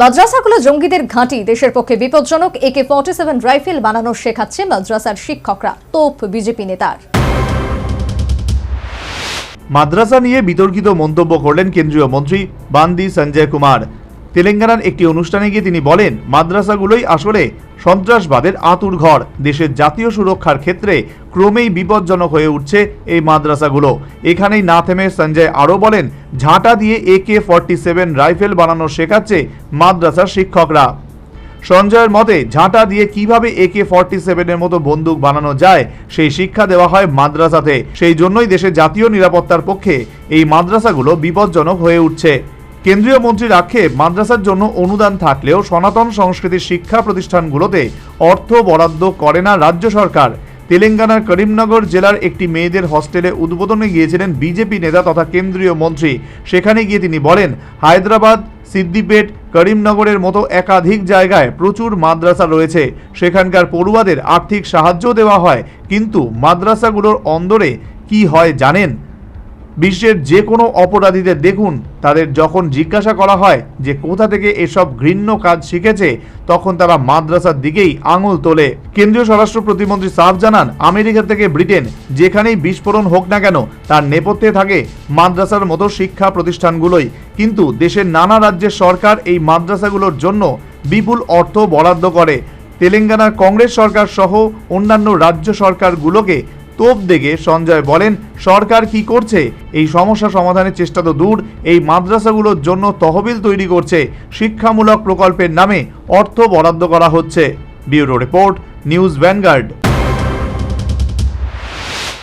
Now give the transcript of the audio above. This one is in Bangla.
মাদ্রাসাগুলো জঙ্গিদের ঘাঁটি, দেশের পক্ষে বিপজ্জনক। AK-47 রাইফেল বানানো শেখাচ্ছে মাদ্রাসার শিক্ষকরা, তোপ বিজেপি নেতার। মাদ্রাসা নিয়ে বিতর্কিত মন্তব্য করলেন কেন্দ্রীয় মন্ত্রী বান্দি সঞ্জয় কুমার। তেলেঙ্গানার একটি অনুষ্ঠানে গিয়ে তিনি বলেন, মাদ্রাসাগুলোই আসলে সন্ত্রাসবাদের আঁতুড় ঘর। দেশের জাতীয় সুরক্ষার ক্ষেত্রে ক্রমেই বিপজ্জনক হয়ে উঠছে এই মাদ্রাসাগুলো। এখানেই না থেমে সঞ্জয় আরও বলেন, ঝাঁটা দিয়ে AK-47 রাইফেল বানানো শেখাচ্ছে মাদ্রাসার শিক্ষকরা। সঞ্জয়ের মতে, ঝাঁটা দিয়ে কিভাবে AK-47 এর মতো বন্দুক বানানো যায় সেই শিক্ষা দেওয়া হয় মাদ্রাসাতে। সেই জন্যই দেশের জাতীয় নিরাপত্তার পক্ষে এই মাদ্রাসাগুলো বিপজ্জনক হয়ে উঠছে। কেন্দ্রীয় মন্ত্রীর আক্ষেপ, মাদ্রাসার জন্য অনুদান থাকলেও সনাতন সংস্কৃতির শিক্ষা প্রতিষ্ঠানগুলোতে অর্থ বরাদ্দ করে না রাজ্য সরকার। তেলেঙ্গানার করিমনগর জেলার একটি মেয়েদের হস্টেলে উদ্বোধনে গিয়েছিলেন বিজেপি নেতা তথা কেন্দ্রীয় মন্ত্রী। সেখানে গিয়ে তিনি বলেন, হায়দ্রাবাদ, সিদ্দিপেট, করিমনগরের মতো একাধিক জায়গায় প্রচুর মাদ্রাসা রয়েছে। সেখানকার পড়ুয়াদের আর্থিক সাহায্য দেওয়া হয়, কিন্তু মাদ্রাসাগুলোর অন্দরে কি হয় জানেন? বিশ্বের যে কোনো অপরাধীদের দেখুন, তাদের যখন জিজ্ঞাসা করা হয় যে কোথা থেকে এসব ঘৃণ্য কাজ শিখেছে, তখন তারা মাদ্রাসার দিকেই আঙুল তোলে। কেন্দ্রীয় স্বরাষ্ট্র প্রতিমন্ত্রী সাফ জানান, আমেরিকা থেকে ব্রিটেন, যেখানেই বিস্ফোরণ হোক না কেন, তার নেপথ্যে থাকে মাদ্রাসার মতো শিক্ষা প্রতিষ্ঠানগুলোই। কিন্তু দেশের নানা রাজ্যের সরকার এই মাদ্রাসাগুলোর জন্য বিপুল অর্থ বরাদ্দ করে। তেলেঙ্গানার কংগ্রেস সরকার সহ অন্যান্য রাজ্য সরকারগুলোকে তোপ দেখে সঞ্জয় বলেন, সরকার কি করছে? এই সমস্যা সমাধানের চেষ্টা তো দূর, এই মাদ্রাসাগুলোর জন্য তহবিল তৈরি করছে, শিক্ষামূলক প্রকল্পের নামে অর্থ বরাদ্দ করা হচ্ছে। Bureau report, news vanguard.